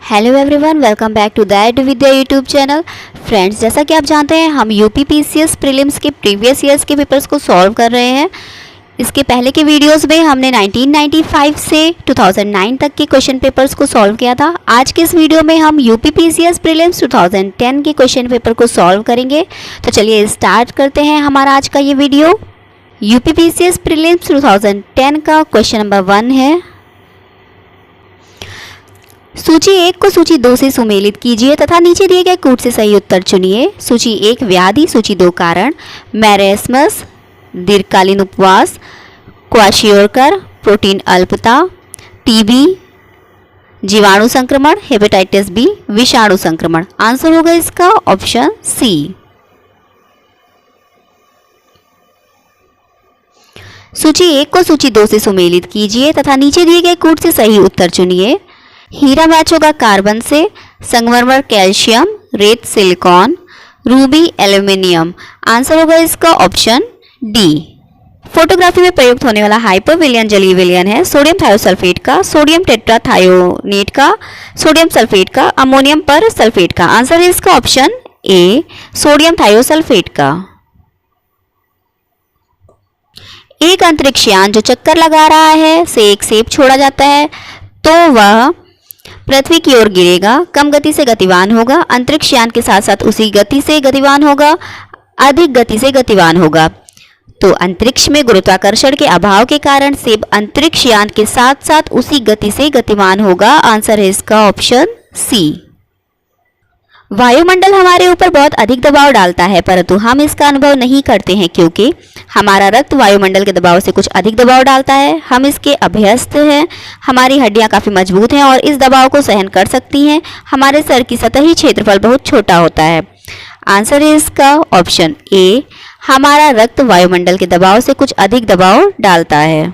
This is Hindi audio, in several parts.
Hello everyone, welcome back to that Vidya YouTube channel. Friends, जैसा कि आप जानते हैं हम यूपी पीसीएस प्रीलिम्स के प्रीवियस ईयर्स के पेपर्स को सॉल्व कर रहे हैं। इसके पहले के वीडियोस में हमने 1995 से 2009 तक के क्वेश्चन पेपर्स को सॉल्व किया था। आज के इस वीडियो में हम यूपी पीसीएस प्रीलिम्स 2010 के क्वेश्चन पेपर को सॉल्व करेंगे। तो चलिए स्टार्ट करते हैं हमारा आज का ये वीडियो। यूपी पीसीएस प्रीलिम्स 2010 का क्वेश्चन नंबर 1 है। सूची 1 को सूची 2 से सुमेलित कीजिए तथा नीचे दिए गए कूट से सही उत्तर चुनिए। सूची 1 व्याधि, सूची 2 कारण, मैरेस्मस, दीर्घकालीन उपवास, क्वाशियोरकर, प्रोटीन अल्पता, टीबी, जीवाणु संक्रमण, हेपेटाइटिस बी, विषाणु संक्रमण। आंसर होगा इसका ऑप्शन सी। सूची 1 को सूची 2 से सुमेलित कीजिए तथा नीचे दिए गए कूट से सही उत्तर चुनिए। हीरा मैच होगा कार्बन से, संगमरमर कैल्शियम, रेत सिलिकॉन, रूबी एल्यूमिनियम। आंसर होगा इसका ऑप्शन डी। फोटोग्राफी में प्रयुक्त होने वाला हाइपरविलियन जलीय विलयन है सोडियम थायोसल्फेट का, सोडियम टेट्राथायोनेट का, सोडियम सल्फेट का, अमोनियम पर सल्फेट का। आंसर है इसका ऑप्शन ए, सोडियम थायोसल्फेट का। एक अंतरिक्ष यान जो चक्कर लगा रहा है से एक सेब छोड़ा जाता है तो वह पृथ्वी की ओर गिरेगा, कम गति से गतिवान होगा, अंतरिक्ष यान के साथ साथ उसी गति से गतिवान होगा, अधिक गति से गतिवान होगा। तो अंतरिक्ष में गुरुत्वाकर्षण के अभाव के कारण सेब अंतरिक्ष यान के साथ साथ उसी गति से गतिमान होगा। आंसर है इसका ऑप्शन सी। वायुमंडल हमारे ऊपर बहुत अधिक दबाव डालता है परंतु हम इसका अनुभव नहीं करते हैं क्योंकि हमारा रक्त वायुमंडल के दबाव से कुछ अधिक दबाव डालता है। हम इसके अभ्यस्त हैं, हमारी हड्डियां काफ़ी मजबूत हैं और इस दबाव को सहन कर सकती हैं। हमारे सर की सतही क्षेत्रफल बहुत छोटा होता है। आंसर है इसका ऑप्शन ए, हमारा रक्त वायुमंडल के दबाव से कुछ अधिक दबाव डालता है।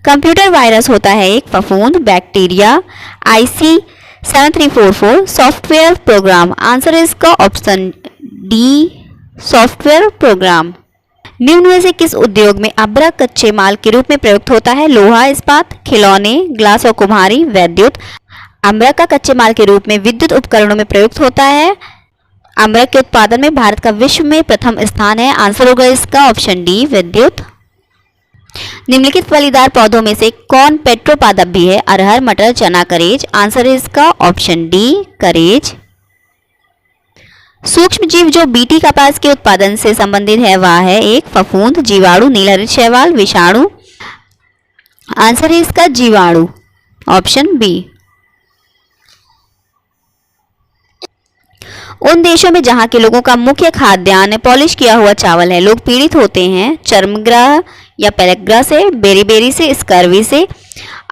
कंप्यूटर वायरस होता है एक फफूंद, bacteria, IC7344 software program. Answer है इसका ऑप्शन डी, सॉफ्टवेयर प्रोग्राम। निम्न में से किस उद्योग में अभ्रक कच्चे माल के रूप में प्रयुक्त होता है? लोहा इस्पात, खिलौने, ग्लास और कुम्हारी, वैद्युत। अम्रक का कच्चे माल के रूप में विद्युत उपकरणों में प्रयुक्त होता है। अम्रक के उत्पादन में भारत का विश्व में प्रथम स्थान है। आंसर होगा इसका ऑप्शन डी, विद्युत। निम्नलिखित फलीदार पौधों में से कौन पेट्रोपादप भी है? अरहर, मटर, चना, करेज। आंसर है इसका ऑप्शन डी, करेज। सूक्ष्म जीव जो बीटी कपास के उत्पादन से संबंधित है वह है एक फफूंद, जीवाणु, नीलहरित शैवाल, विषाणु। आंसर है इसका जीवाणु, ऑप्शन बी। उन देशों में जहां के लोगों का मुख्य खाद्यान्न पॉलिश किया हुआ चावल है, लोग पीड़ित होते हैं चर्मग्रह या पेलेग्रा से, बेरीबेरी से, स्कर्वी से,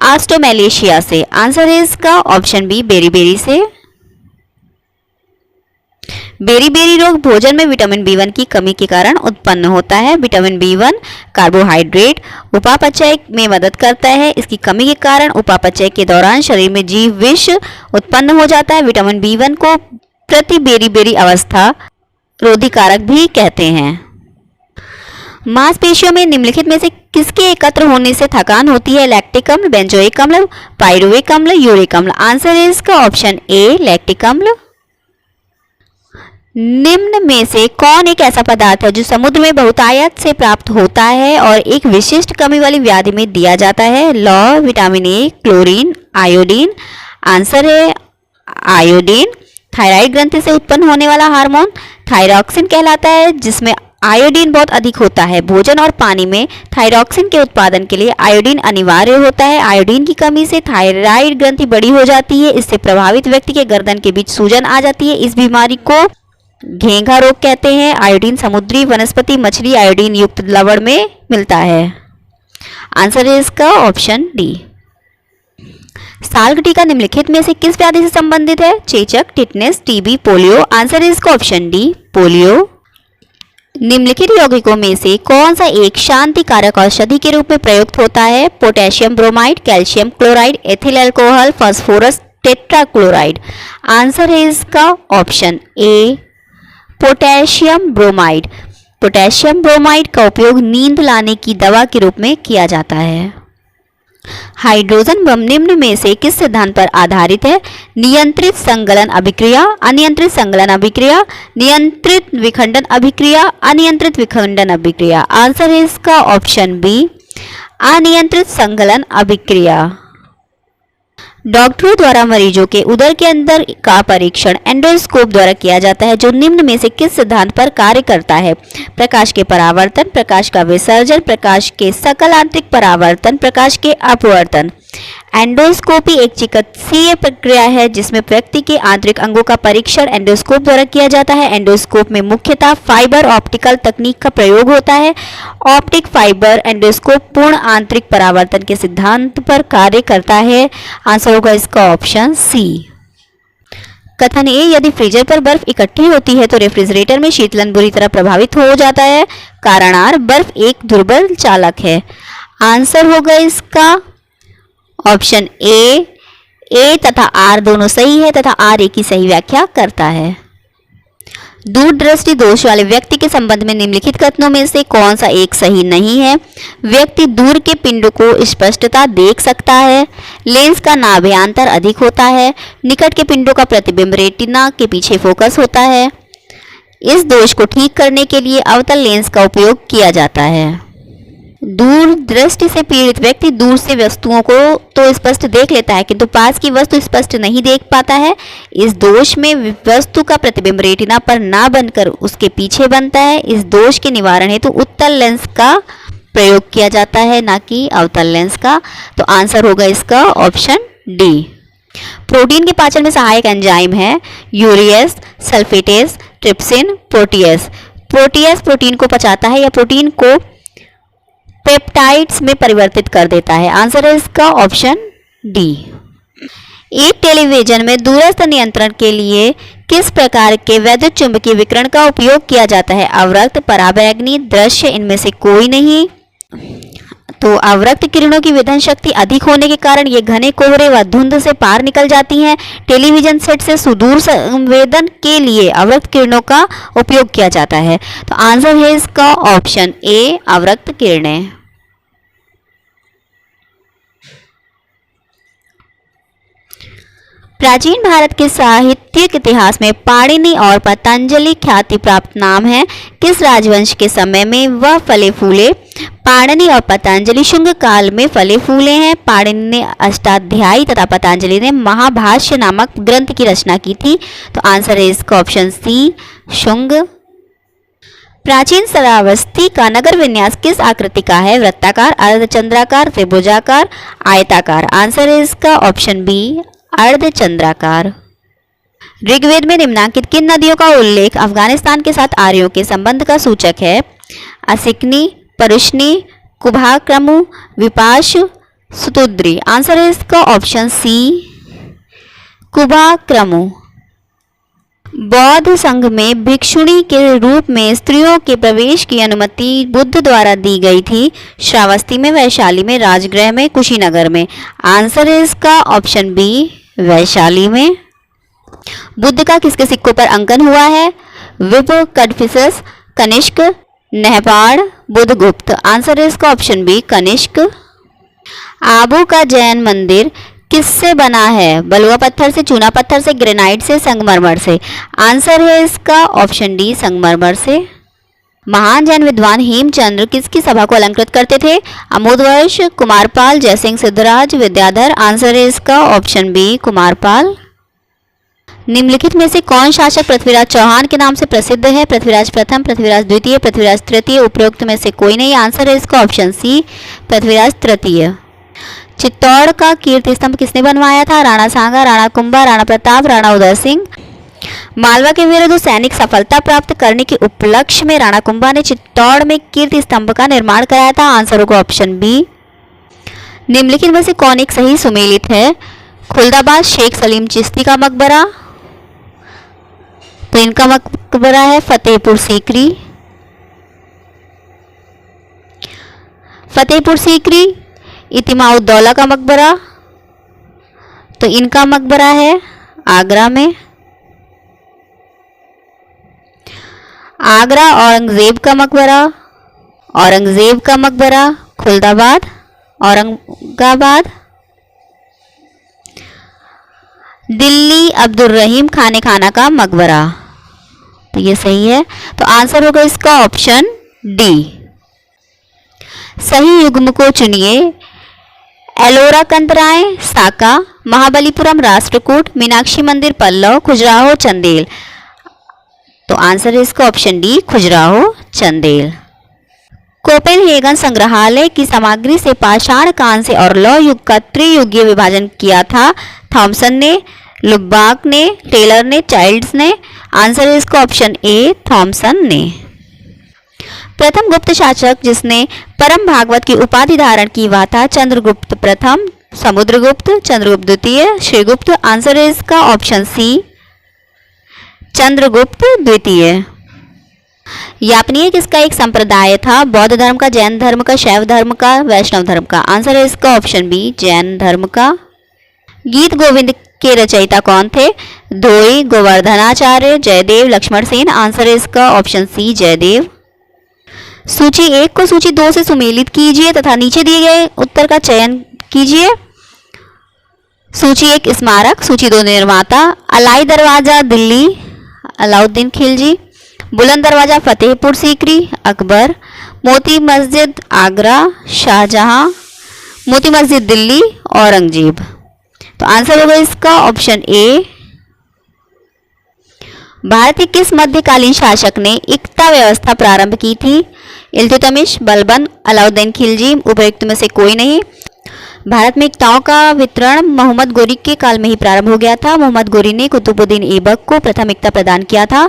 आस्ट्रोमैलेशिया से। आंसर है इसका ऑप्शन बी, बेरीबेरी से। बेरीबेरी रोग भोजन में विटामिन B1 की कमी के कारण उत्पन्न होता है। विटामिन B1 कार्बोहाइड्रेट उपापचय में मदद करता है। इसकी कमी के कारण उपापचय के दौरान शरीर में जीव विष उत्पन्न हो जाता है। विटामिन B1 को प्रति बेरीबेरी अवस्था रोधी कारक भी कहते हैं। मांसपेशियों में निम्नलिखित में से किसके एकत्र होने से थकान होती है? लैक्टिक अम्ल, बेंजोइक अम्ल, पाइरुविक अम्ल, यूरिक अम्ल। आंसर है इसका ऑप्शन ए, लैक्टिक अम्ल। निम्न में से कौन एक ऐसा पदार्थ है जो समुद्र में बहुतायत से प्राप्त होता है और एक विशिष्ट कमी वाली व्याधि में दिया जाता है? लौह, vitamin A, chlorine, iodine. Answer है आयोडीन। थायराइड ग्रंथि से उत्पन्न होने वाला हार्मोन थायरॉक्सिन कहलाता है जिसमें आयोडीन बहुत अधिक होता है। भोजन और पानी में थायरॉक्सिन के उत्पादन के लिए आयोडीन अनिवार्य होता है। आयोडीन की कमी से थायराइड ग्रंथि बड़ी हो जाती है। इससे प्रभावित व्यक्ति के गर्दन के बीच सूजन आ जाती है। इस बीमारी को घेंघा रोग कहते हैं। आयोडीन समुद्री वनस्पति मछली आयोडीन युक्त लवण में मिलता है। आंसर है इसका ऑप्शन डी। साल टीका निम्नलिखित में से किस व्याधि से संबंधित है? चेचक, टिटनेस, टीबी, पोलियो। आंसर है इसका ऑप्शन डी, पोलियो। निम्नलिखित यौगिकों में से कौन सा एक शांति कारक औषधि के रूप में प्रयुक्त होता है? Potassium bromide, calcium chloride, ethyl alcohol, phosphorus tetrachloride. Answer है इसका option A, potassium bromide. Potassium bromide का उपयोग नींद लाने की दवा के रूप में किया जाता है। हाइड्रोजन बम निम्न में से किस सिद्धांत पर आधारित है? नियंत्रित संगलन अभिक्रिया, अनियंत्रित संगलन अभिक्रिया, नियंत्रित विखंडन अभिक्रिया, अनियंत्रित विखंडन अभिक्रिया। आंसर है इसका ऑप्शन बी, अनियंत्रित संगलन अभिक्रिया। डॉक्टरों द्वारा मरीजों के उदर के अंदर का परीक्षण एंडोस्कोप द्वारा किया जाता है, जो निम्न में से किस सिद्धांत पर कार्य करता है? प्रकाश के परावर्तन, प्रकाश का विसर्जन, प्रकाश के सकल आंतरिक परावर्तन, प्रकाश के अपवर्तन। एंडोस्कोपी एक चिकित्सीय प्रक्रिया है जिसमें व्यक्ति के आंतरिक अंगों का परीक्षण एंडोस्कोप द्वारा किया जाता है। एंडोस्कोप में मुख्यतः फाइबर ऑप्टिकल तकनीक का प्रयोग होता है। ऑप्टिक फाइबर एंडोस्कोप पूर्ण आंतरिक परावर्तन के सिद्धांत पर कार्य करता है। आंसर होगा इसका ऑप्शन सी। कथन ए, यदि फ्रीजर पर बर्फ इकट्ठी होती है तो रेफ्रिजरेटर में शीतलन बुरी तरह प्रभावित हो जाता है। कारण आर, बर्फ एक दुर्बल चालक है। आंसर होगा इसका ऑप्शन ए तथा आर दोनों सही है तथा आर ए की सही व्याख्या करता है। दूरदृष्टि दोष वाले व्यक्ति के संबंध में निम्नलिखित कथनों में से कौन सा एक सही नहीं है? व्यक्ति दूर के पिंड को स्पष्टता देख सकता है। लेंस का नाभ्यांतर अधिक होता है। निकट के पिंडों का प्रतिबिंब रेटिना के पीछे फोकस होता है। इस दोष को ठीक करने के लिए अवतल लेंस का उपयोग किया जाता है। दूर दृष्टि से पीड़ित व्यक्ति दूर से वस्तुओं को तो स्पष्ट देख लेता है किंतु पास की वस्तु स्पष्ट नहीं देख पाता है। इस दोष में वस्तु का प्रतिबिंब रेटिना पर ना बनकर उसके पीछे बनता है। इस दोष के निवारण हेतु उत्तल लेंस का प्रयोग किया जाता है, ना कि अवतल लेंस का। तो आंसर होगा इसका ऑप्शन डी। प्रोटीन के पाचन में सहायक एंजाइम है urease, sulfatase, trypsin, protease. Protease protein को पचाता है या प्रोटीन को पेप्टाइड्स में परिवर्तित कर देता है। आंसर है इसका ऑप्शन डी। एक टेलीविजन में दूरस्थ नियंत्रण के लिए किस प्रकार के वैद्युत चुंबकीय विकिरण का उपयोग किया जाता है? अवरक्त, पराबैंगनी, दृश्य, इनमें से कोई नहीं। तो अवरक्त किरणों की विधन शक्ति अधिक होने के कारण ये घने कोहरे व धुंध से पार निकल जाती हैं। टेलीविजन सेट से सुदूर संवेदन के लिए अवरक्त किरणों का उपयोग किया जाता है। तो आंसर है इसका ऑप्शन ए, अवरक्त किरणें। प्राचीन भारत के साहित्यिक इतिहास में पाणिनि और पतंजलि ख्याति प्राप्त नाम है। किस राजवंश के समय में वह फले फूले? पाणिनि और पतंजलि शुंग काल में फले फूले हैं। पाणिनि ने अष्टाध्यायी तथा पतंजलि ने महाभाष्य नामक ग्रंथ की रचना की थी। तो आंसर है इसका ऑप्शन सी, शुंग। प्राचीन श्रावस्ती का नगर विन्यास किस आकृति का है? वृत्ताकार, अर्धचंद्राकार, त्रिभुजाकार, आयताकार। आंसर है इसका ऑप्शन बी, अर्धचंद्राकार। ऋग्वेद में निम्नांकित किन नदियों का उल्लेख अफगानिस्तान के साथ आर्यों के संबंध का सूचक है? असिकनी, परुष्णी, कुभाक्रमु, विपाश, सुतुद्री। आंसर है इसका ऑप्शन सी, कुभाक्रमु। बौद्ध संघ में भिक्षुणी के रूप में स्त्रियों के प्रवेश की अनुमति बुद्ध द्वारा दी गई थी। श्रावस्ती में, वैशाली में, राजगृह में, कुशीनगर में। आंसर है इसका ऑप्शन बी, वैशाली में। बुद्ध का किसके सिक्कों पर अंकन हुआ है? विभ, कडफिसस, कनिष्क, नहपाड़, बुद्धगुप्त। आंसर है इसका ऑप्शन बी, कनिष्क। आबू का जैन मंदिर किससे बना है? बलुआ पत्थर से, चूना पत्थर से, ग्रेनाइट से, संगमरमर से। आंसर है इसका ऑप्शन डी, संगमरमर से। महान जैन विद्वान हेमचंद्र किसकी सभा को अलंकृत करते थे? अमोदवर्ष, कुमारपाल, जयसिंह सिद्धराज, विद्याधर। आंसर है इसका ऑप्शन बी, कुमारपाल। निम्नलिखित में से कौन शासक पृथ्वीराज चौहान के नाम से प्रसिद्ध है? पृथ्वीराज प्रथम, पृथ्वीराज द्वितीय, पृथ्वीराज तृतीय। उपरोक्त में से कोई नहीं। आंसर है इसका ऑप्शन सी, पृथ्वीराज तृतीय। चित्तौड़ का कीर्ति स्तंभ किसने बनवाया था? राणा सांगा, राणा कुंभा, राणा प्रताप, राणा उदय सिंह। मालवा के विरुद्ध सैनिक सफलता प्राप्त करने के उपलक्ष्य में राणा कुंभा ने चित्तौड़ में कीर्ति स्तंभ का निर्माण कराया था। आंसर होगा ऑप्शन बी। निम्नलिखित में से कौन एक सही सुमेलित है? खुलदाबाद, शेख सलीम चिश्ती का मकबरा। तो इनका मकबरा है फतेहपुर सीकरी। फतेहपुर सीकरी। इतिमाउद्दौला का मकबरा, तो इनका मकबरा है आगरा में। आगरा औरंगजेब का मकबरा, औरंगजेब का मकबरा खुलदाबाद, औरंगाबाद। दिल्ली अब्दुल रहीम खाने खाना का मकबरा, तो ये सही है। तो आंसर होगा इसका ऑप्शन डी। सही युग्म को चुनिए। एलोरा कंदराय साका, महाबलीपुरम राष्ट्रकूट, मीनाक्षी मंदिर पल्लव, खजुराहो चंदेल। तो आंसर है इसका option D, Khajuraho Chandel. Copenhagen संग्रहालय की सामग्री से पाषाण, कांस्य और लौह युग का त्रियुगीय विभाजन किया था। थॉमसन ने, लुबाक ने, टेलर ने, चाइल्ड्स ने। आंसर है इसका ऑप्शन ए, थॉमसन ने। प्रथम गुप्त शासक जिसने परम भागवत की उपाधि धारण की वह था चंद्रगुप्त प्रथम, समुद्रगुप्त, चंद्रगुप्त द्वितीय, श्रीगुप्त। आंसर है इसका ऑप्शन सी, चंद्रगुप्त द्वितीय। यापनीय किसका एक संप्रदाय था? बौद्ध धर्म का, जैन धर्म का, शैव धर्म का, वैष्णव धर्म का। आंसर है इसका ऑप्शन बी, जैन धर्म का। गीत गोविंद के रचयिता कौन थे? धोई, गोवर्धनाचार्य, जयदेव, लक्ष्मण सेन। आंसर है इसका ऑप्शन सी, जयदेव। सूची 1 को सूची 2 से सुमेलित कीजिए तथा नीचे दिए गए उत्तर का चयन कीजिए। सूची 1 स्मारक, सूची 2 निर्माता। अलाई दरवाजा दिल्ली, अलाउद्दीन खिलजी। बुलंद दरवाजा फतेहपुर सीकरी, अकबर। मोती मस्जिद आगरा, शाहजहां। मोती मस्जिद दिल्ली, औरंगजेब। तो आंसर होगा इसका ऑप्शन ए। भारत के किस मध्यकालीन शासक ने इक्ता व्यवस्था प्रारंभ की थी? इल्तुतमिश, बलबन, अलाउद्दीन खिलजी। उपयुक्त में से कोई नहीं। भारत में इक्ताओं का वितरण मोहम्मद गोरी के काल में ही प्रारंभ हो गया था। मोहम्मद गोरी ने कुतुबुद्दीन ऐबक को प्रथम इक्ता प्रदान किया था,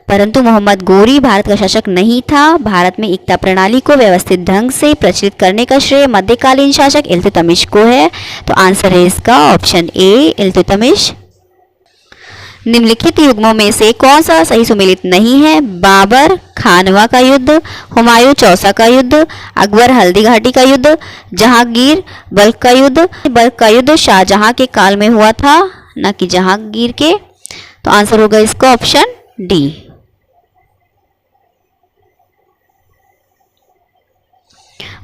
परंतु मोहम्मद गोरी भारत का शासक नहीं था। भारत में इक्ता प्रणाली को व्यवस्थित ढंग से प्रचलित करने का श्रेय मध्यकालीन शासक इल्तुतमिश को है। तो आंसर है इसका ऑप्शन ए, इल्तुतमिश। निम्नलिखित युग्मों में से कौन सा सही सुमेलित नहीं है? बाबर खानवा का युद्ध, हुमायूं चौसा का युद्ध, अकबर हल्दी घाटी का युद्ध, जहांगीर बल्ख का युद्ध। बल्ख का युद्ध शाहजहां के काल में हुआ था, न कि जहांगीर के। तो आंसर होगा इसका ऑप्शन डी।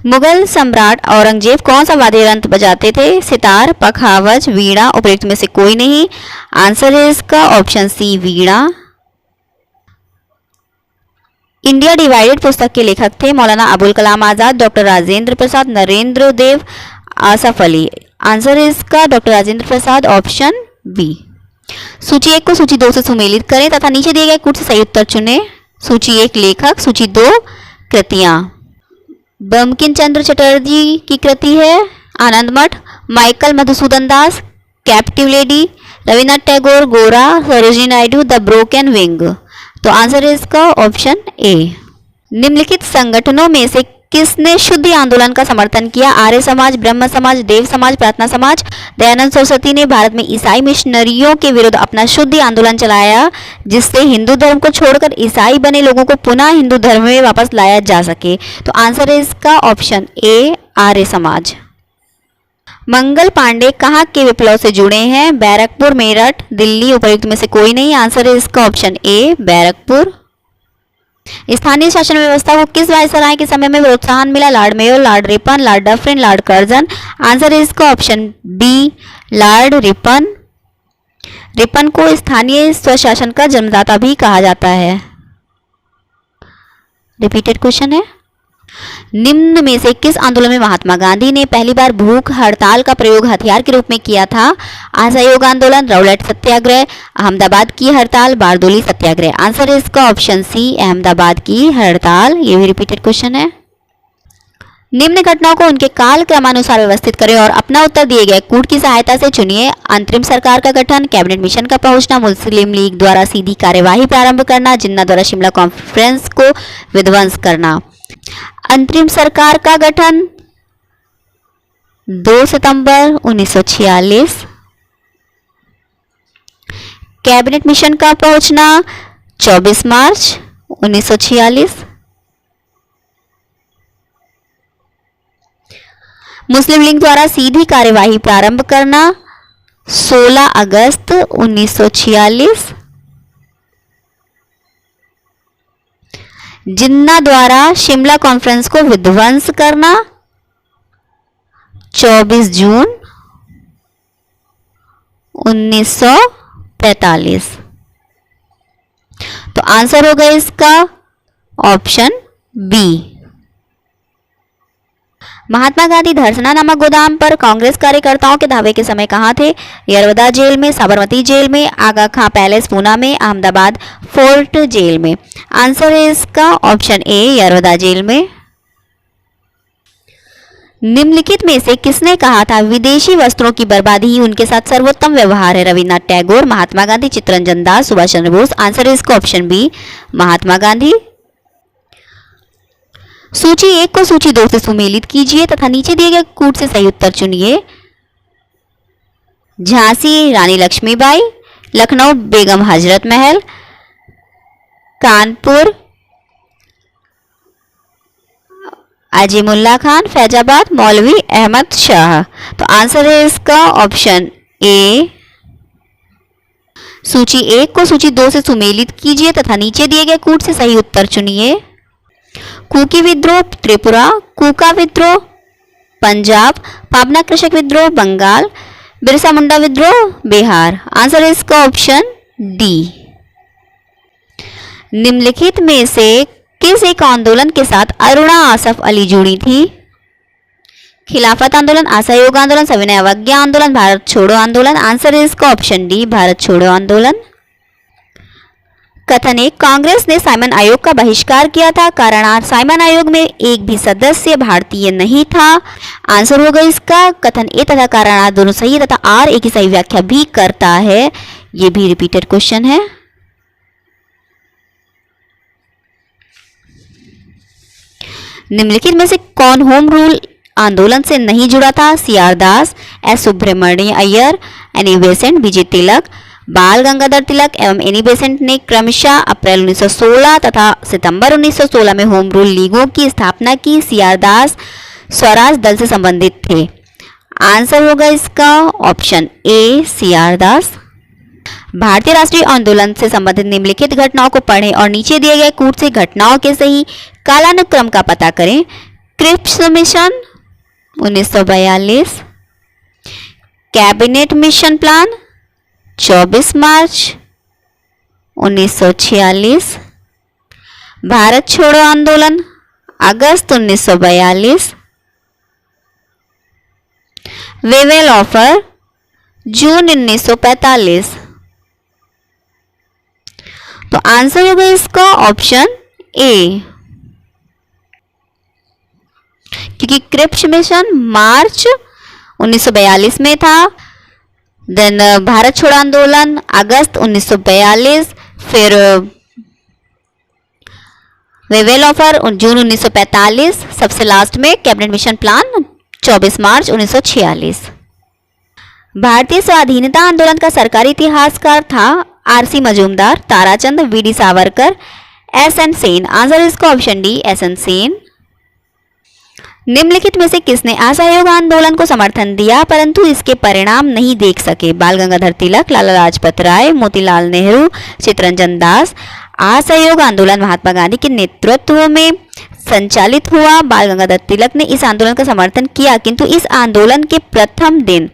मुगल सम्राट औरंगजेब कौन सा वाद्य यंत्र बजाते थे? सितार, पखावज, वीणा। उपयुक्त में से कोई नहीं। आंसर है इसका ऑप्शन सी, वीणा। इंडिया डिवाइडेड पुस्तक के लेखक थे मौलाना अबुल कलाम आजाद, डॉक्टर राजेंद्र प्रसाद, नरेंद्र देव, आसफ अली। आंसर है इसका doctor Rajendra Prasad, option B. सूची 1 को सूची 2 से सुमेलित करें तथा नीचे दिए गए कुछ सही उत्तर चुनें। सूची 1 लेखक, सूची 2 कृतियां। बंकिम चंद्र चटर्जी की कृति है आनंद मठ, माइकल मधुसूदन दास कैप्टिव लेडी, रविन्द्रनाथ टैगोर गोरा, Sarojini Naidu the broken wing. तो आंसर है इसका ऑप्शन ए। निम्नलिखित संगठनों में से किसने शुद्धि आंदोलन का समर्थन किया? आर्य समाज, ब्रह्म समाज, देव समाज, प्रार्थना समाज। दयानंद सरस्वती ने भारत में ईसाई मिशनरियों के विरुद्ध अपना शुद्धि आंदोलन चलाया, जिससे हिंदू धर्म को छोड़कर ईसाई बने लोगों को पुनः हिंदू धर्म में वापस लाया जा सके। तो आंसर है इसका ऑप्शन ए, आर्य समाज। मंगल पांडे कहाँ के विप्लव से जुड़े हैं? बैरकपुर, मेरठ, दिल्ली। उपयुक्त में से कोई नहीं। आंसर है इसका ऑप्शन ए, बैरकपुर। स्थानीय शासन व्यवस्था को किस वायसराय के समय में प्रोत्साहन मिला? Lord Mayo, Lord Ripon, Lord Dufferin, Lord Curzon. Answer है इसका option B, Lord Ripon. Ripon को स्थानीय स्वशासन का जन्मदाता भी कहा जाता है। रिपीटेड क्वेश्चन है। निम्न में से किस आंदोलन में महात्मा गांधी ने पहली बार भूख हड़ताल का प्रयोग हथियार के रूप में किया था? असहयोग आंदोलन, रौलट सत्याग्रह, अहमदाबाद की हड़ताल, बारदोली सत्याग्रह। आंसर है इसका ऑप्शन सी, अहमदाबाद की हड़ताल। ये भी रिपीटेड क्वेश्चन है। निम्न घटनाओं को उनके काल क्रमानुसार व्यवस्थित करें और अपना उत्तर दिए गए कूट की सहायता से चुनिए। अंतरिम सरकार का गठन, कैबिनेट मिशन का पहुंचना, मुस्लिम लीग द्वारा सीधी कार्यवाही प्रारंभ करना, जिन्ना द्वारा शिमला कॉन्फ्रेंस को विध्वंस करना। अंतरिम सरकार का गठन 2 सितंबर 1946। कैबिनेट मिशन का पहुंचना 24 मार्च 1946। मुस्लिम लीग द्वारा सीधी कार्यवाही प्रारंभ करना 16 अगस्त 1946। जिन्ना द्वारा शिमला कॉन्फ्रेंस को विध्वंस करना 24 जून 1945। तो आंसर होगा इसका ऑप्शन बी। महात्मा गांधी धरसना नामक गोदाम पर कांग्रेस कार्यकर्ताओं के धावे के समय कहां थे? यरवदा जेल में, साबरमती जेल में, आगा खां पैलेस पूना में, अहमदाबाद फोर्ट जेल में। आंसर है इसका ऑप्शन ए, यरवदा जेल में। निम्नलिखित में से किसने कहा था विदेशी वस्त्रों की बर्बादी ही उनके साथ सर्वोत्तम व्यवहार है? रविन्द्रनाथ टैगोर, महात्मा गांधी, चित्तरंजन दास, सुभाष चंद्र बोस। आंसर है इसका ऑप्शन बी, महात्मा गांधी। सूची 1 को सूची 2 से सुमेलित कीजिए तथा नीचे दिए गए कूट से सही उत्तर चुनिए। झांसी रानी लक्ष्मीबाई, लखनऊ बेगम हजरत महल, कानपुर अजीमुल्ला खान, फैजाबाद मौलवी अहमद शाह। तो आंसर है इसका ऑप्शन ए। सूची 1 को सूची 2 से सुमेलित कीजिए तथा नीचे दिए गए कूट से सही उत्तर चुनिए। कुकी विद्रोह त्रिपुरा, कुका विद्रोह पंजाब, पाबना कृषक विद्रोह बंगाल, बिरसा मुंडा विद्रोह बिहार। आंसर है इसका ऑप्शन डी। निम्नलिखित में से किस एक आंदोलन के साथ अरुणा आसफ अली जुड़ी थी? खिलाफत आंदोलन, असहयोग आंदोलन, सविनय अवज्ञा आंदोलन, भारत छोड़ो आंदोलन। आंसर है इसका ऑप्शन डी, भारत छोड़ो आंदोलन। कथन 1, कांग्रेस ने साइमन आयोग का बहिष्कार किया था। कारण साइमन आयोग में एक भी सदस्य भारतीय नहीं था। आंसर होगा इसका कथन ए तथा कारण दोनों सही तथा आर एक ही सही व्याख्या भी करता है। ये भी रिपीटेड क्वेश्चन है। निम्नलिखित में से कौन होम रूल आंदोलन से नहीं जुड़ा था? C R Das, S Subramania Iyer, Annie Besant, Vijay Tilak, Bal Gangadhar तिलक एवं एनी बेसेंट ने क्रमशः अप्रैल 1916 तथा सितंबर 1916 में होम रूल लीगों की स्थापना की। सी आर दास स्वराज दल से संबंधित थे। आंसर होगा इसका ऑप्शन ए, सी आर दास। भारतीय राष्ट्रीय आंदोलन से संबंधित निम्नलिखित घटनाओं को पढ़ें और नीचे दिए गए कूट से घटनाओं के सही कालानुक्रम का पता करें। Cripps mission 1942, cabinet mission plan 24 मार्च 1946, भारत छोड़ो आंदोलन अगस्त 1942, वेवेल ऑफर जून 1945। तो आंसर होगा इसका ऑप्शन ए, क्योंकि क्रिप्स मिशन मार्च 1942 में था। देन भारत छोड़ो आंदोलन अगस्त 1942, फिर वेवेल ऑफर जून 1945, सबसे लास्ट में कैबिनेट मिशन प्लान 24 मार्च 1946। भारतीय स्वाधीनता आंदोलन का सरकारी इतिहासकार था RC. Majumdar, Tarachand, VD. Savarkar, SN. Sen. Answer इसका ऑप्शन डी, एस.एन. सेन। निम्नलिखित में से किसने असहयोग आंदोलन को समर्थन दिया परंतु इसके परिणाम नहीं देख सके? बाल गंगाधर तिलक, लाला लाजपत राय, मोतीलाल नेहरू, चित्तरंजन दास। असहयोग आंदोलन महात्मा गांधी के नेतृत्व में संचालित हुआ। बाल गंगाधर तिलक ने इस आंदोलन का समर्थन किया किंतु इस आंदोलन के प्रथम दिन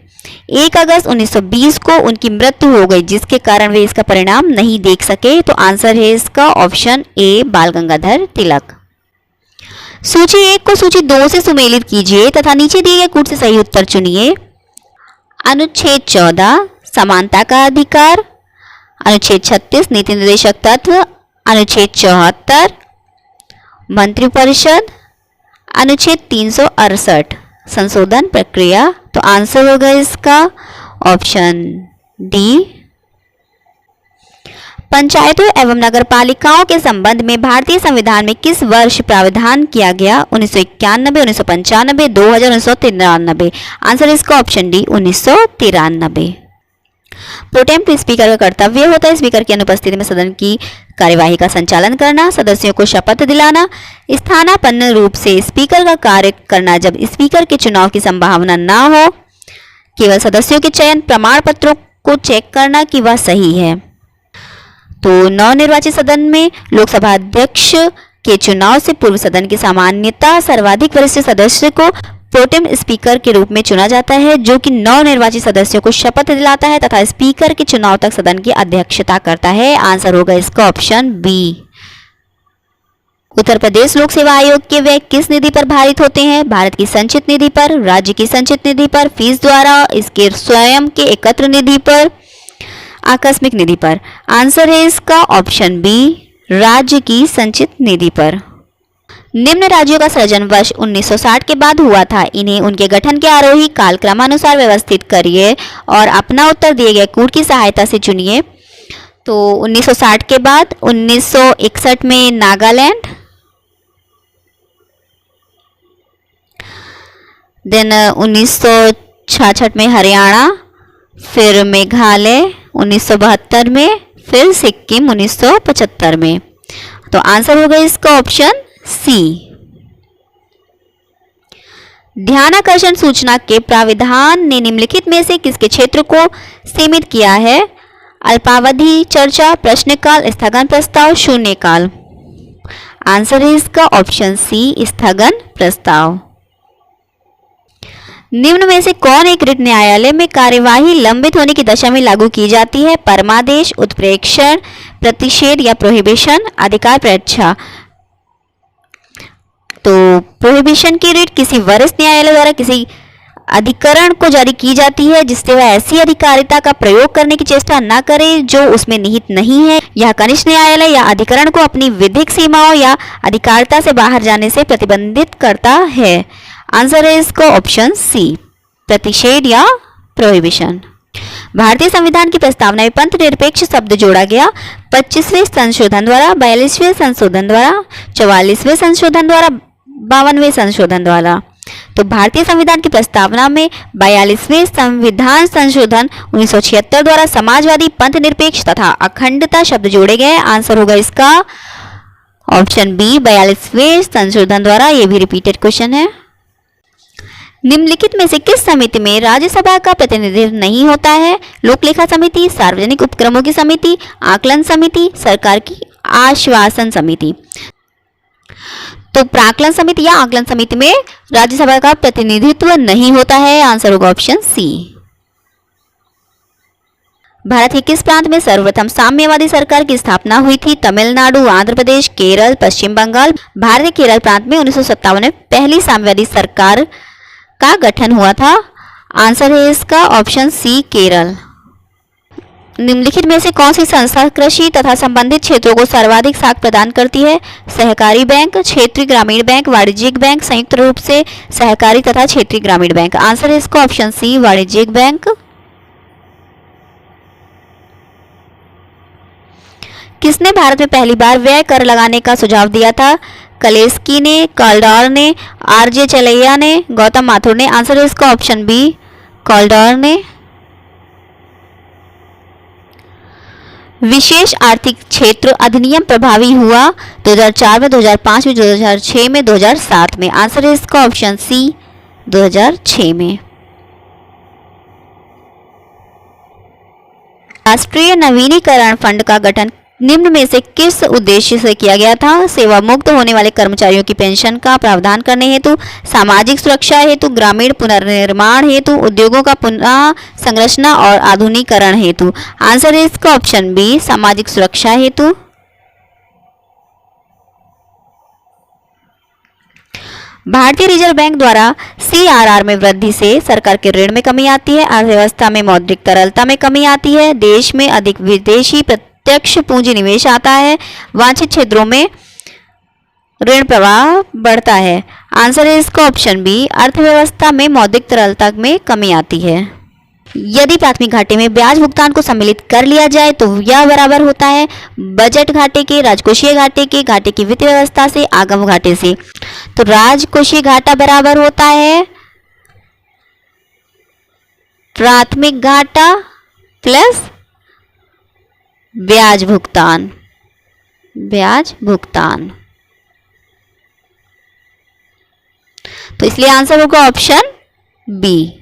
1 अगस्त 1920 को उनकी मृत्यु हो गई, जिसके कारण वे इसका परिणाम नहीं देख सके। तो आंसर है इसका ऑप्शन ए, बाल गंगाधर तिलक। सूची 1 को सूची 2 से सुमेलित कीजिए तथा नीचे दिए गए कूट से सही उत्तर चुनिए। अनुच्छेद 14 समानता का अधिकार, अनुच्छेद 36 नीति निर्देशक तत्व, अनुच्छेद 74 मंत्रिपरिषद, अनुच्छेद 368 संशोधन प्रक्रिया। तो आंसर होगा इसका ऑप्शन डी। पंचायतों एवं नगरपालिकाओं के संबंध में भारतीय संविधान में किस वर्ष प्रावधान किया गया? 1991, 1995, 2000, 1993। आंसर इसका ऑप्शन डी, 1993। प्रोटेम स्पीकर का कर्तव्य होता है स्पीकर की अनुपस्थिति में सदन की कार्यवाही का संचालन करना, सदस्यों को शपथ दिलाना, स्थानापन्न रूप से स्पीकर का कार्य करना जब स्पीकर के चुनाव की संभावना न हो, केवल सदस्यों के चयन प्रमाण पत्रों को चेक करना कि वह सही है। तो नवनिर्वाचित सदन में लोकसभा अध्यक्ष के चुनाव से पूर्व सदन की सामान्यता सर्वाधिक वरिष्ठ सदस्य को प्रोटेम स्पीकर के रूप में चुना जाता है, जो कि नवनिर्वाचित सदस्यों को शपथ दिलाता है तथा स्पीकर के चुनाव तक सदन की अध्यक्षता करता है। आंसर होगा इसका ऑप्शन बी। उत्तर प्रदेश लोक सेवा आयोग के व्यय किस निधि पर भारित होते हैं? भारत की संचित निधि पर, राज्य की संचित निधि पर, फीस द्वारा, इसके स्वयं के एकत्र निधि पर, आकस्मिक निधि पर। आंसर है इसका ऑप्शन बी, राज्य की संचित निधि पर। निम्न राज्यों का सृजन वर्ष 1960 के बाद हुआ था। इन्हें उनके गठन के आरोही काल क्रमानुसार व्यवस्थित करिए और अपना उत्तर दिए गए कूट की सहायता से चुनिए। तो 1960 के बाद 1961 में नागालैंड, देन 1966 में हरियाणा, फिर मेघालय 1972 में, फिर सिक्किम 1975 में। तो आंसर होगा इसका ऑप्शन सी। ध्यानाकर्षण सूचना के प्राविधान ने निम्नलिखित में से किसके क्षेत्र को सीमित किया है? अल्पावधि चर्चा, प्रश्नकाल, स्थगन प्रस्ताव, शून्यकाल। आंसर है इसका ऑप्शन सी, स्थगन प्रस्ताव। निम्न में से कौन एक रिट न्यायालय में कार्यवाही लंबित होने की दशा में लागू की जाती है? परमादेश, उत्प्रेक्षण, प्रतिषेध या प्रोहिबिशन, अधिकार परीक्षा। तो प्रोहिबिशन की रिट किसी वरिष्ठ न्यायालय द्वारा किसी अधिकरण को जारी की जाती है जिससे वह ऐसी अधिकारिता का प्रयोग करने की चेष्टा न करे जो उसमें निहित नहीं है। यह कनिष्ठ न्यायालय या अधिकरण को अपनी विधिक सीमाओं या अधिकारिता से बाहर जाने से प्रतिबंधित करता है। आंसर है इसको ऑप्शन सी, प्रतिषेध या प्रोहिबिशन। भारतीय संविधान की प्रस्तावना में पंथ निरपेक्ष शब्द जोड़ा गया 25वें संशोधन द्वारा, 42वें संशोधन द्वारा, 44वें संशोधन द्वारा, 52वें संशोधन द्वारा। तो भारतीय संविधान की प्रस्तावना में 42वें संविधान संशोधन 1976 द्वारा समाजवादी, पंथ निरपेक्ष तथा अखंडता शब्द जोड़े गए। आंसर होगा इसका ऑप्शन बी, 42वें संशोधन द्वारा। ये भी रिपीटेड क्वेश्चन है। निम्नलिखित में से किस समिति में राज्यसभा का प्रतिनिधित्व नहीं होता है? लोक लेखा समिति, सार्वजनिक उपक्रमों की समिति, आकलन समिति, सरकार की आश्वासन समिति। तो प्राक्कलन समिति या आकलन समिति में राज्यसभा का प्रतिनिधित्व नहीं होता है। आंसर होगा ऑप्शन सी। भारत के किस प्रांत में सर्वप्रथम साम्यवादी सरकार की स्थापना हुई थी? तमिलनाडु, आंध्र प्रदेश, केरल, पश्चिम बंगाल। भारत के केरल प्रांत में 1957 में पहली साम्यवादी सरकार का गठन हुआ था। आंसर है इसका ऑप्शन सी, केरल। निम्नलिखित में से कौन सी संस्था कृषि तथा संबंधित क्षेत्रों को सर्वाधिक साख प्रदान करती है? सहकारी बैंक, क्षेत्रीय ग्रामीण बैंक, वाणिज्यिक बैंक, संयुक्त रूप से सहकारी तथा क्षेत्रीय ग्रामीण बैंक। आंसर है इसका ऑप्शन सी, वाणिज्यिक बैंक। किसने भारत में पहली बार व्यय कर लगाने का सुझाव दिया था? कलेस्की ने, कॉल्डर ने, आरजे चलैया ने, गौतम माथुर ने। आंसर है इसका ऑप्शन बी, कॉल्डर ने। विशेष आर्थिक क्षेत्र अधिनियम प्रभावी हुआ 2004 में, 2005 में, 2006 में, 2007 में। आंसर है इसका ऑप्शन सी, 2006 में। राष्ट्रीय नवीनीकरण फंड का गठन निम्न में से किस उद्देश्य से किया गया था? सेवा मुक्त होने वाले कर्मचारियों की पेंशन का प्रावधान करने हेतु, सामाजिक सुरक्षा हेतु, ग्रामीण पुनर्निर्माण हेतु, उद्योगों का पुनः संरचना और आधुनिकीकरण हेतु। आंसर है इसका ऑप्शन बी, सामाजिक सुरक्षा हेतु। भारतीय रिजर्व बैंक द्वारा CRR में वृद्धि से सरकार के ऋण में कमी आती है, अर्थव्यवस्था में मौद्रिक तरलता में कमी आती है, देश में अधिक विदेशी प्रत्यक्ष पूंजी निवेश आता है, वांछित क्षेत्रों में ऋण प्रवाह बढ़ता है। आंसर है इसका ऑप्शन बी, अर्थव्यवस्था में मौद्रिक तरलता में कमी आती है। यदि प्राथमिक घाटे में ब्याज भुगतान को सम्मिलित कर लिया जाए तो यह बराबर होता है बजट घाटे के, राजकोषीय घाटे के, घाटे की वित्तीय व्यवस्था से, आगम घाटे से। तो राजकोषीय घाटा बराबर होता है प्राथमिक घाटा प्लस ब्याज भुगतान, ब्याज भुगतान। तो इसलिए आंसर होगा ऑप्शन बी।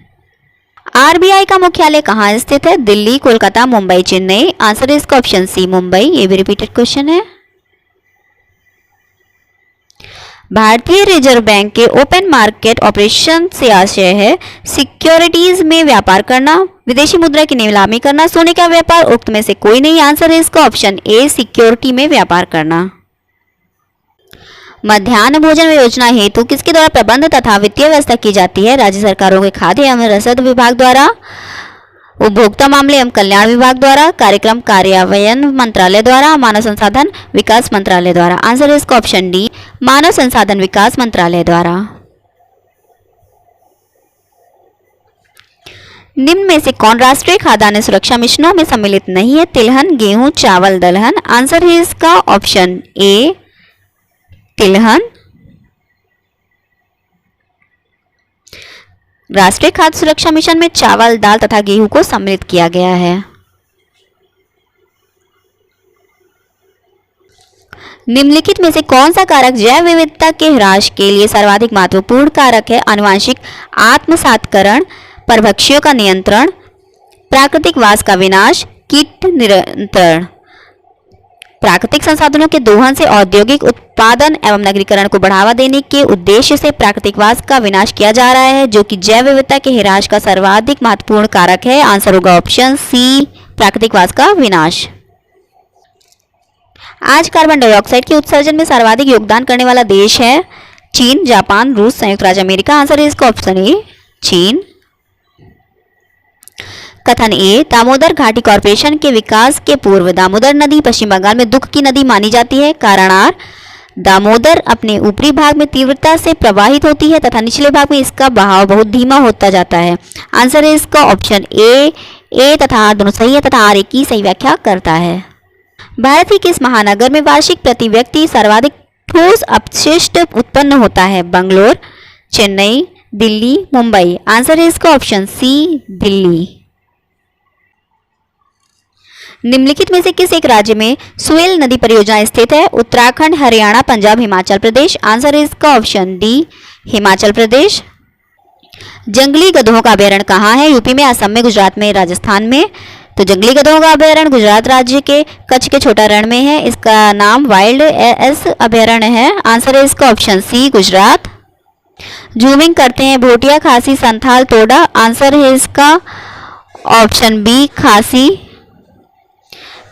आरबीआई का मुख्यालय कहाँ स्थित है? दिल्ली, कोलकाता, मुंबई, चेन्नई। आंसर है इसका ऑप्शन सी, मुंबई। ये भी रिपीटेड क्वेश्चन है। भारतीय रिजर्व बैंक के ओपन मार्केट ऑपरेशन से आशय है सिक्योरिटीज में व्यापार करना, विदेशी मुद्रा की नीलामी करना, सोने का व्यापार। उक्त में से कोई नहीं। आंसर है इसका ऑप्शन ए, सिक्योरिटी में व्यापार करना। मध्याह्न भोजन योजना हेतु किसके द्वारा प्रबंध तथा वित्तीय व्यवस्था की जाती है? राज्य सरकारों के खाद्य एवं रसद विभाग द्वारा, उपभोक्ता मामले एवं कल्याण विभाग द्वारा, कार्यक्रम कार्यान्वयन मंत्रालय द्वारा, मानव संसाधन विकास मंत्रालय द्वारा। आंसर है इसका ऑप्शन डी, मानव संसाधन विकास मंत्रालय द्वारा। निम्न में से कौन राष्ट्रीय खाद्यान्न सुरक्षा मिशनों में सम्मिलित नहीं है? तिलहन, गेहूं, चावल, दलहन। आंसर है इसका ऑप्शन ए, तिलहन। राष्ट्रीय खाद्य सुरक्षा मिशन में चावल, दाल तथा गेहूं को सम्मिलित किया गया है। निम्नलिखित में से कौन सा कारक जैव विविधता के ह्रास के लिए सर्वाधिक महत्वपूर्ण कारक है? आनुवांशिक आत्मसातकरण, परभक्षियों का नियंत्रण, प्राकृतिक वास का विनाश, कीट नियंत्रण। प्राकृतिक संसाधनों के दोहन से औद्योगिक उत्पादन एवं नगरीकरण को बढ़ावा देने के उद्देश्य से प्राकृतिक वास का विनाश किया जा रहा है, जो कि जैव विविधता के ह्रास का सर्वाधिक महत्वपूर्ण कारक है। आंसर होगा ऑप्शन सी, प्राकृतिक वास का विनाश। आज कार्बन डाइऑक्साइड के उत्सर्जन में सर्वाधिक योगदान करने वाला देश है चीन, जापान, रूस, संयुक्त राज्य अमेरिका। आंसर है इसका ऑप्शन ए, चीन। कथन ए, दामोदर घाटी कॉरपोरेशन के विकास के पूर्व दामोदर नदी पश्चिम बंगाल में दुख की नदी मानी जाती है। कारण आर, दामोदर अपने ऊपरी भाग में तीव्रता से प्रवाहित होती है तथा निचले भाग में इसका बहाव बहुत धीमा होता जाता है। आंसर है इसका ऑप्शन ए तथा आर दोनों सही है तथा आर एक की सही व्याख्या करता है। भारत के किस महानगर में वार्षिक प्रति व्यक्ति सर्वाधिक ठोस अपशिष्ट उत्पन्न होता है? बंगलोर, चेन्नई, दिल्ली, मुंबई। आंसर है इसका ऑप्शन सी, दिल्ली। निम्नलिखित में से किस एक राज्य में सुएल नदी परियोजना स्थित है? उत्तराखंड, हरियाणा, पंजाब, हिमाचल प्रदेश। आंसर है इसका ऑप्शन डी, हिमाचल प्रदेश। जंगली गधों का अभ्यारण्य कहाँ है? यूपी में, असम में, गुजरात में, राजस्थान में। तो जंगली गधों का अभ्यारण्य गुजरात राज्य के कच्छ के छोटा रण में है। इसका नाम वाइल्ड एस अभ्यारण्य है। आंसर है इसका ऑप्शन सी, गुजरात। जूमिंग करते हैं, भोटिया, खासी, संथाल, तोडा। आंसर है इसका ऑप्शन बी, खासी।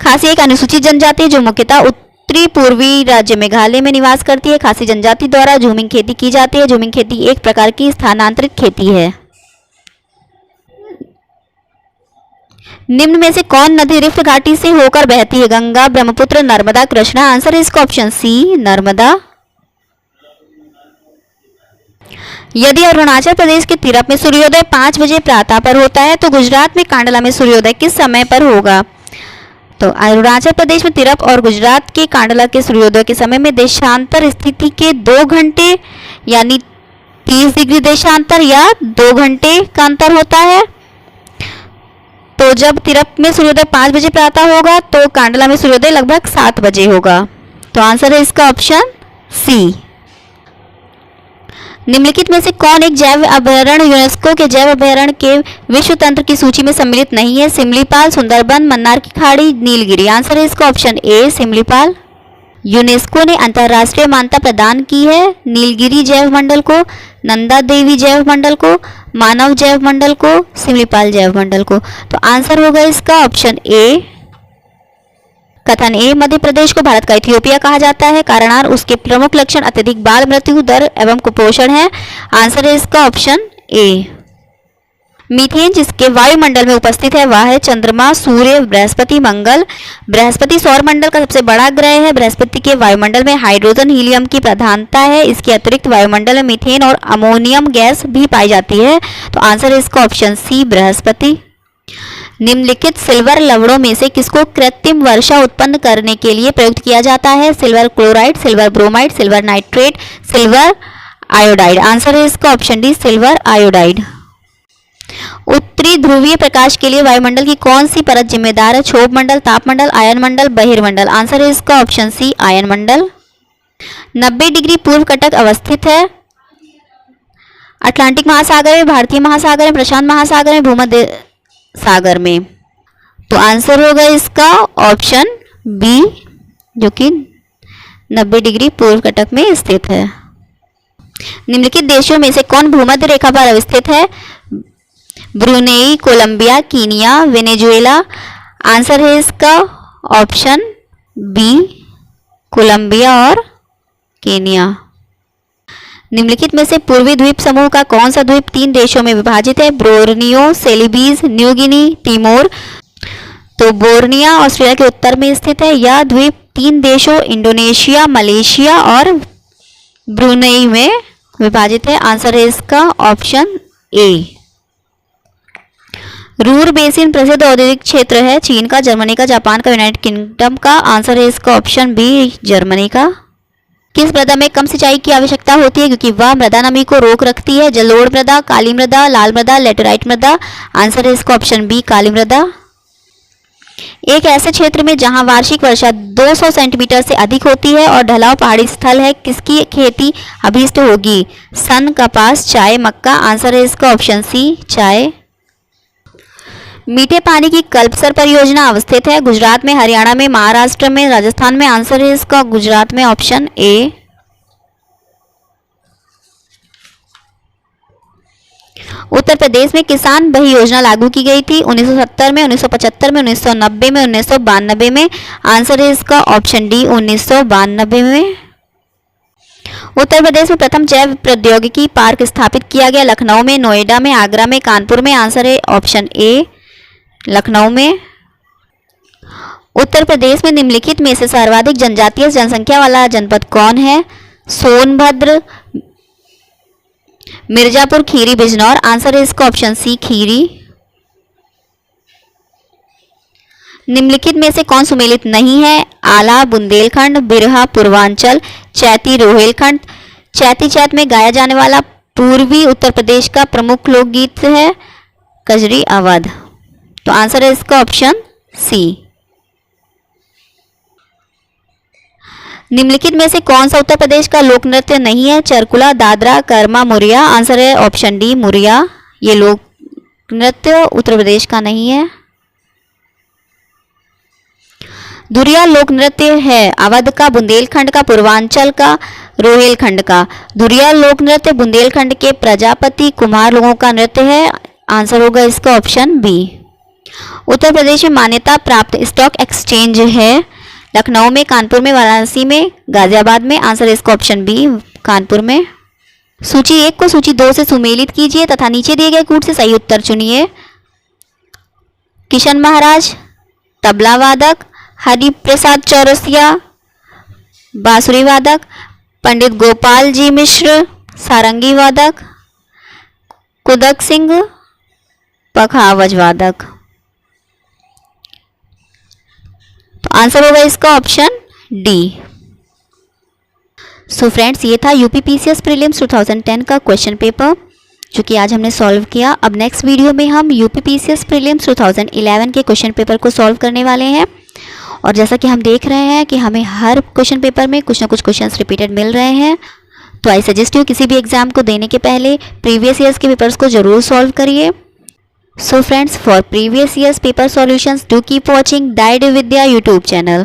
खासी एक अनुसूचित जनजाति है जो मुख्यतः उत्तरी पूर्वी राज्य मेघालय में निवास करती है। खासी जनजाति द्वारा झूमिंग खेती की जाती है। झूमिंग खेती एक प्रकार की स्थानांतरित खेती है। निम्न में से कौन नदी रिफ्ट घाटी से होकर बहती है? गंगा, ब्रह्मपुत्र, नर्मदा, कृष्णा। आंसर है इसका ऑप्शन सी, नर्मदा। यदि अरुणाचल प्रदेश के तिरप में सूर्योदय 5 बजे प्रातः पर होता है तो गुजरात में कांडला में सूर्योदय किस समय पर होगा? तो अरुणाचल प्रदेश में तिरप और गुजरात के कांडला के सूर्योदय के समय में देशांतर स्थिति के 2 घंटे यानी 30 डिग्री देशांतर या 2 घंटे का अंतर होता है। तो जब तिरप में सूर्योदय 5 बजे प्रातः होगा तो कांडला में सूर्योदय लगभग 7 बजे होगा। तो आंसर है इसका ऑप्शन सी। निम्नलिखित में से कौन एक जैव अभयारण्य यूनेस्को के जैव अभयारण्य के विश्व तंत्र की सूची में सम्मिलित नहीं है? सिमलीपाल, सुंदरबन, मन्नार की खाड़ी, नीलगिरी। आंसर है इसका ऑप्शन ए, सिमलीपाल। यूनेस्को ने अंतर्राष्ट्रीय मान्यता प्रदान की है नीलगिरी जैव मंडल को, नंदा देवी जैव मंडल को, मानव जैव मंडल को, सिमलीपाल जैव मंडल को। तो आंसर होगा इसका ऑप्शन ए। कथन ए, मध्य प्रदेश को भारत का इथियोपिया कहा जाता है। कारण आर, उसके प्रमुख लक्षण अत्यधिक बाल मृत्यु दर एवं कुपोषण है। आंसर है इसका ऑप्शन ए। मीथेन जिसके वायुमंडल में उपस्थित है वह है चंद्रमा, सूर्य, बृहस्पति, मंगल। बृहस्पति सौर मंडल का सबसे बड़ा ग्रह है। बृहस्पति के वायुमंडल में हाइड्रोजन, हीलियम की प्रधानता है। इसके अतिरिक्त वायुमंडल में मीथेन और अमोनियम गैस भी पाई जाती है। तो आंसर है इसका ऑप्शन सी, बृहस्पति। निम्नलिखित सिल्वर लवणों में से किसको कृत्रिम वर्षा उत्पन्न करने के लिए प्रयुक्त किया जाता है? Silver chloride, silver bromide, silver nitrate, silver iodide. Answer है इसका ऑप्शन डी, सिल्वर आयोडाइड। उत्तरी ध्रुवीय प्रकाश के लिए वायुमंडल की कौन सी परत जिम्मेदार है? क्षोभ मंडल, तापमंडल, आयन मंडल, बहिर्मंडल। आंसर है इसका ऑप्शन सी, आयन मंडल। 90 डिग्री पूर्व कटक अवस्थित है अटलांटिक महासागर में, भारतीय महासागर में, प्रशांत महासागर में, भूमध्य सागर में। तो आंसर होगा इसका ऑप्शन बी, जो कि 90 डिग्री पूर्व कटक में स्थित है। निम्नलिखित देशों में से कौन भूमध्य रेखा पर अवस्थित है? Brunei, Colombia, Kenya, Venezuela. Answer है इसका ऑप्शन बी, कोलंबिया और कीनिया। निम्नलिखित में से पूर्वी द्वीप समूह का कौन सा द्वीप 3 देशों में विभाजित है? Borneo, Celebes, New Guinea, Timor. तो बोर्निया ऑस्ट्रेलिया के उत्तर में स्थित है। यह द्वीप 3 देशों इंडोनेशिया, मलेशिया और ब्रुनेई में विभाजित है। आंसर है इसका ऑप्शन ए। रूर बेसिन प्रसिद्ध औद्योगिक क्षेत्र है। चीन का, जर्मनी का, जापान का, यूनाइटेड किंगडम का। आंसर है इसका ऑप्शन बी, जर्मनी का। किस मृदा में कम सिंचाई की आवश्यकता होती है क्योंकि वह मृदा नमी को रोक रखती है? जलोढ़ मृदा, काली मृदा, लाल मृदा, लेटेराइट मृदा। आंसर है इसका ऑप्शन बी, काली मृदा। एक ऐसे क्षेत्र में जहां वार्षिक वर्षा 200 सेंटीमीटर से अधिक होती है और ढलाव पहाड़ी स्थल है, किसकी खेती अभीष्ट होगी? सन, कपास, चाय, मक्का। आंसर है इसका ऑप्शन सी, चाय। मीठे पानी की कल्पसर परियोजना अवस्थित है गुजरात में, हरियाणा में, महाराष्ट्र में, राजस्थान में। आंसर है इसका गुजरात में, ऑप्शन ए। उत्तर प्रदेश में किसान बही योजना लागू की गई थी 1970 में, 1975 में, 1990 में, 1992 में। आंसर है इसका ऑप्शन डी, 1992 में। उत्तर प्रदेश में प्रथम जैव प्रौद्योगिकी पार्क स्थापित किया गया लखनऊ में, नोएडा में, आगरा में, कानपुर में। आंसर है ऑप्शन ए, लखनऊ में। उत्तर प्रदेश में निम्नलिखित में से सर्वाधिक जनजातीय जनसंख्या वाला जनपद कौन है? सोनभद्र, मिर्जापुर, खीरी, बिजनौर। आंसर है इसका ऑप्शन सी, खीरी। निम्नलिखित में से कौन सुमेलित नहीं है? आला बुंदेलखंड, बिरहा पूर्वांचल, चैती रोहेलखंड। चैती चैत में गाया जाने वाला पूर्वी उत्तर प्रदेश का प्रमुख लोकगीत है कजरी अवध। तो आंसर है इसका ऑप्शन सी। निम्नलिखित में से कौन सा उत्तर प्रदेश का लोक नृत्य नहीं है? चरकुला, दादरा, कर्मा, मुरिया। आंसर है ऑप्शन डी, मुरिया। ये लोक नृत्य उत्तर प्रदेश का नहीं है। धुरिया लोक नृत्य है अवध का, बुंदेलखंड का, पूर्वांचल का, रोहेलखंड का। धुरिया लोक नृत्य बुंदेलखंड के प्रजापति कुमार लोगों का नृत्य है। आंसर होगा इसका ऑप्शन बी। उत्तर प्रदेश में मान्यता प्राप्त स्टॉक एक्सचेंज है लखनऊ में, कानपुर में, वाराणसी में, गाजियाबाद में। आंसर है इसका ऑप्शन बी, कानपुर में। सूची 1 को सूची 2 से सुमेलित कीजिए तथा नीचे दिए गए कूट से सही उत्तर चुनिए। किशन महाराज तबला वादक, हरिप्रसाद चौरसिया बांसुरी वादक, पंडित गोपाल जी मिश्र सारंगी वादक, कुदक सिंह पखावज वादक। तो आंसर होगा इसका ऑप्शन डी। सो फ्रेंड्स, ये था यूपीपीसीएस प्रीलिम्स 2010 का क्वेश्चन पेपर जो कि आज हमने सॉल्व किया। अब नेक्स्ट वीडियो में हम यूपीपीसीएस प्रीलिम्स 2011 के क्वेश्चन पेपर को सॉल्व करने वाले हैं। और जैसा कि हम देख रहे हैं कि हमें हर क्वेश्चन पेपर में कुछ ना कुछ क्वेश्चंस रिपीटेड मिल रहे हैं, तो आई सजेस्ट यू किसी भी एग्जाम को देने के पहले प्रीवियस ईयर्स के पेपर्स को जरूर सॉल्व करिए। So friends, for previous years paper solutions, do keep watching Dai Vidya YouTube channel.